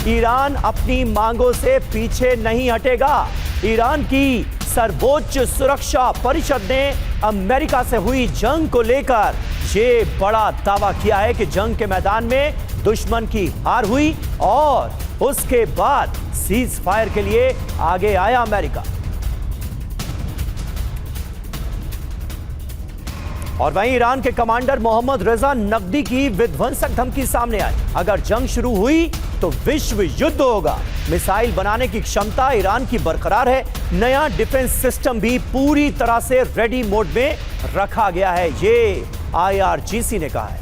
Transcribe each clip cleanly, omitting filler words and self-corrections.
Iran अपनी मांगों से पीछे नहीं हटेगा। ईरान की सर्वोच्च सुरक्षा परिषद ने अमेरिका से हुई जंग को लेकर ये बड़ा दावा किया है कि जंग के मैदान में दुश्मन की हार हुई और उसके बाद सीज फायर के लिए आगे आया अमेरिका। और वहीं ईरान के कमांडर मोहम्मद रेजा नकदी की विध्वंसक धमकी सामने आई। अगर जंग शुरू हुई तो विश्व युद्ध होगा। मिसाइल बनाने की क्षमता ईरान की बरकरार है। नया डिफेंस सिस्टम भी पूरी तरह से रेडी मोड में रखा गया है, ये IRGC ने कहा है।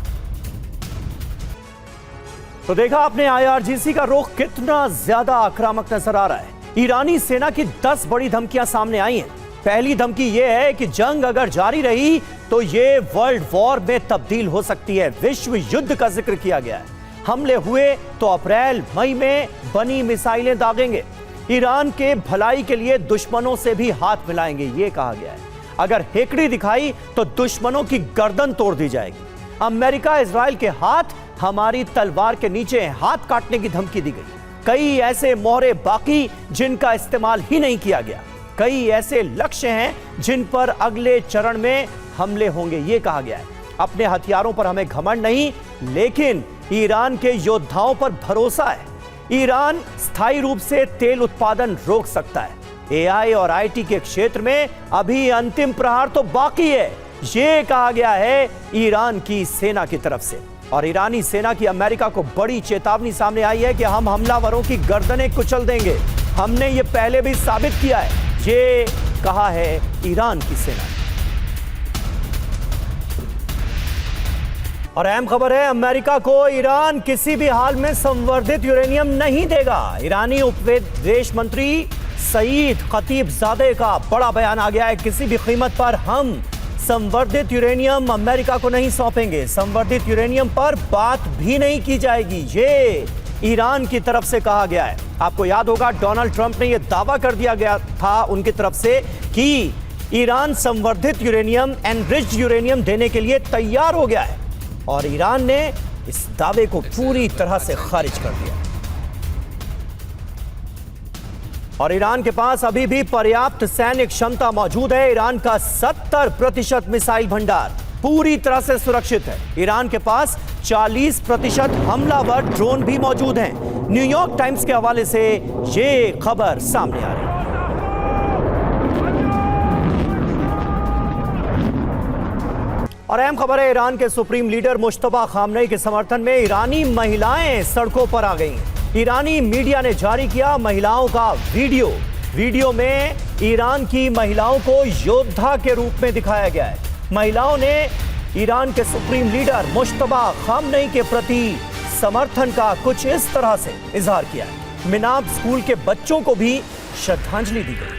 तो देखा आपने IRGC का रुख कितना ज्यादा आक्रामक नजर आ रहा है। ईरानी सेना की 10 बड़ी धमकियां सामने आई हैं। पहली धमकी यह है कि जंग अगर जारी रही तो यह वर्ल्ड वॉर में तब्दील हो सकती है। विश्व युद्ध का जिक्र किया गया है। हमले हुए तो अप्रैल मई में बनी मिसाइलें दागेंगे। ईरान के भलाई के लिए दुश्मनों से भी हाथ मिलाएंगे, यह कहा गया है। अगर हेकड़ी दिखाई तो दुश्मनों की गर्दन तोड़ दी जाएगी। अमेरिका इजराइल के हाथ हमारी तलवार के नीचे हाथ काटने की धमकी दी गई। कई ऐसे मोहरे बाकी जिनका इस्तेमाल ही नहीं किया गया। कई ऐसे लक्ष्य हैं जिन पर अगले चरण में हमले होंगे, यह कहा गया है। अपने हथियारों पर हमें घमंड नहीं, लेकिन ईरान के योद्धाओं पर भरोसा है। ईरान स्थायी रूप से तेल उत्पादन रोक सकता है। AI और IT के क्षेत्र में अभी अंतिम प्रहार तो बाकी है, यह कहा गया है ईरान की सेना की तरफ से। और ईरानी सेना की अमेरिका को बड़ी चेतावनी सामने आई है कि हम हमलावरों की गर्दनें कुचल देंगे। हमने यह पहले भी साबित किया है, ये कहा है ईरान की सेना। और अहम खबर है, अमेरिका को ईरान किसी भी हाल में संवर्धित यूरेनियम नहीं देगा। ईरानी उप विदेश मंत्री सईद खतीबजादे का बड़ा बयान आ गया है। किसी भी कीमत पर हम संवर्धित यूरेनियम अमेरिका को नहीं सौंपेंगे। संवर्धित यूरेनियम पर बात भी नहीं की जाएगी, ये ईरान की तरफ से कहा गया है। आपको याद होगा डोनाल्ड ट्रंप ने यह दावा कर दिया गया था उनकी तरफ से कि ईरान संवर्धित यूरेनियम, एनरिच्ड यूरेनियम देने के लिए तैयार हो गया है। और ईरान ने इस दावे को पूरी तरह से खारिज कर दिया। और ईरान के पास अभी भी पर्याप्त सैन्य क्षमता मौजूद है। ईरान का 70% मिसाइल भंडार पूरी तरह से सुरक्षित है। ईरान के पास 40% हमलावर ड्रोन भी मौजूद हैं। न्यूयॉर्क टाइम्स के हवाले से ये खबर सामने आ रही है। और अहम खबर है, ईरान के सुप्रीम लीडर मुश्तबा खामनेई के समर्थन में ईरानी महिलाएं सड़कों पर आ गई। ईरानी मीडिया ने जारी किया महिलाओं का वीडियो में ईरान की महिलाओं को योद्धा के रूप में दिखाया गया है। महिलाओं ने ईरान के सुप्रीम लीडर मुश्तबा खामनेई के प्रति समर्थन का कुछ इस तरह से इजहार किया है। मिनाब स्कूल के बच्चों को भी श्रद्धांजलि दी गई।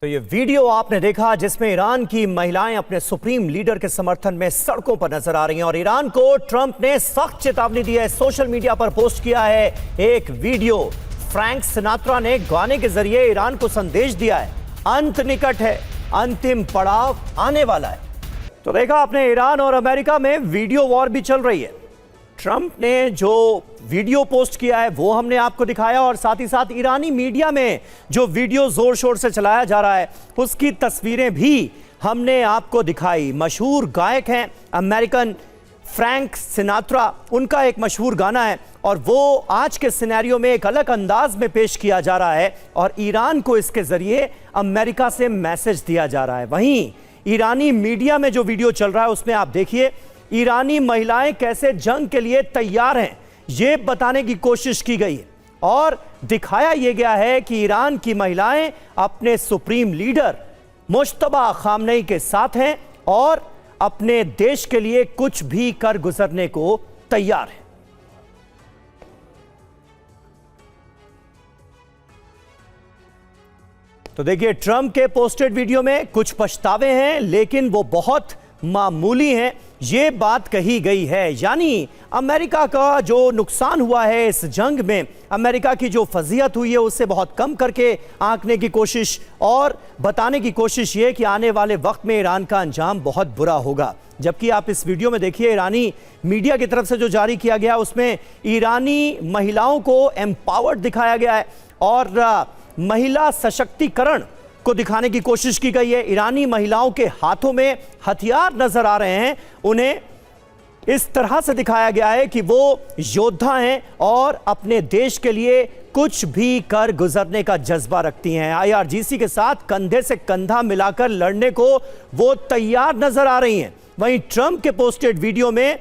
तो ये वीडियो आपने देखा जिसमें ईरान की महिलाएं अपने सुप्रीम लीडर के समर्थन में सड़कों पर नजर आ रही हैं। और ईरान को ट्रंप ने सख्त चेतावनी दी है। सोशल मीडिया पर पोस्ट किया है एक वीडियो। फ्रैंक सिनात्रा ने गाने के जरिए ईरान को संदेश दिया है, अंत निकट है, अंतिम पड़ाव आने वाला है। तो देखा आपने ईरान और अमेरिका में वीडियो वॉर भी चल रही है। ट्रंप ने जो वीडियो पोस्ट किया है वो हमने आपको दिखाया, और साथ ही साथ ईरानी मीडिया में जो वीडियो जोर शोर से चलाया जा रहा है उसकी तस्वीरें भी हमने आपको दिखाई। मशहूर गायक हैं अमेरिकन फ्रैंक सिनात्रा, उनका एक मशहूर गाना है और वो आज के सिनेरियो में एक अलग अंदाज में पेश किया जा रहा है और ईरान को इसके जरिए अमेरिका से मैसेज दिया जा रहा है। वहीं ईरानी मीडिया में जो वीडियो चल रहा है उसमें आप देखिए ईरानी महिलाएं कैसे जंग के लिए तैयार हैं, ये बताने की कोशिश की गई है और दिखाया यह गया है कि ईरान की महिलाएं अपने सुप्रीम लीडर मुश्तबा खामनेई के साथ हैं और अपने देश के लिए कुछ भी कर गुजरने को तैयार हैं। तो देखिए ट्रंप के पोस्टेड वीडियो में कुछ पछतावे हैं, लेकिन वो बहुत मामूली हैं, ये बात कही गई है। यानी अमेरिका का जो नुकसान हुआ है इस जंग में, अमेरिका की जो फजीहत हुई है उससे बहुत कम करके आंकने की कोशिश और बताने की कोशिश ये कि आने वाले वक्त में ईरान का अंजाम बहुत बुरा होगा। जबकि आप इस वीडियो में देखिए, ईरानी मीडिया की तरफ से जो जारी किया गया उसमें ईरानी महिलाओं को एम्पावर्ड दिखाया गया है और महिला सशक्तिकरण को दिखाने की कोशिश की गई है। ईरानी महिलाओं के हाथों में हथियार नजर आ रहे हैं, उन्हें इस तरह से दिखाया गया है कि वो योद्धा हैं और अपने देश के लिए कुछ भी कर गुजरने का जज्बा रखती हैं। आईआरजीसी के साथ कंधे से कंधा मिलाकर लड़ने को वो तैयार नजर आ रही हैं। वहीं ट्रंप के पोस्टेड वीडियो में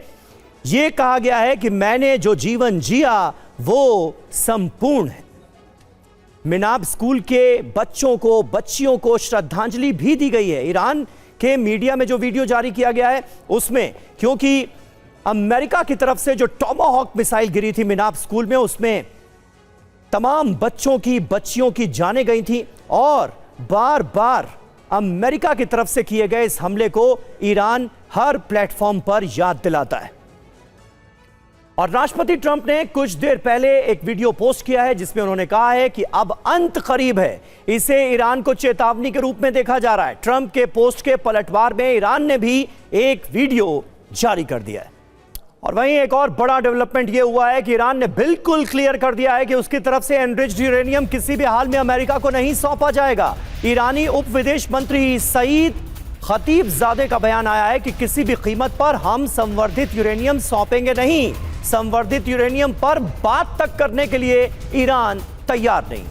यह कहा गया है कि मैंने जो जीवन जिया वो संपूर्ण है। मिनाब स्कूल के बच्चियों को श्रद्धांजलि भी दी गई है। ईरान के मीडिया में जो वीडियो जारी किया गया है उसमें, क्योंकि अमेरिका की तरफ से जो टॉमाहॉक मिसाइल गिरी थी मिनाब स्कूल में, उसमें तमाम बच्चियों की जानें गई थी और बार बार अमेरिका की तरफ से किए गए इस हमले को ईरान हर प्लेटफॉर्म पर याद दिलाता है। और राष्ट्रपति ट्रंप ने कुछ देर पहले एक वीडियो पोस्ट किया है जिसमें उन्होंने कहा है कि अब अंत करीब है। इसे ईरान को चेतावनी के रूप में देखा जा रहा है। ट्रंप के पोस्ट के पलटवार में ईरान ने भी एक वीडियो जारी कर दिया है। और वहीं एक और बड़ा डेवलपमेंट यह हुआ है कि ईरान ने बिल्कुल क्लियर कर दिया है कि उसकी तरफ से एनरिच्ड यूरेनियम किसी भी हाल में अमेरिका को नहीं सौंपा जाएगा। ईरानी उप विदेश मंत्री सईद खतीबजादे का बयान आया है कि किसी भी कीमत पर हम संवर्धित यूरेनियम सौंपेंगे नहीं। संवर्धित यूरेनियम पर बात तक करने के लिए ईरान तैयार नहीं।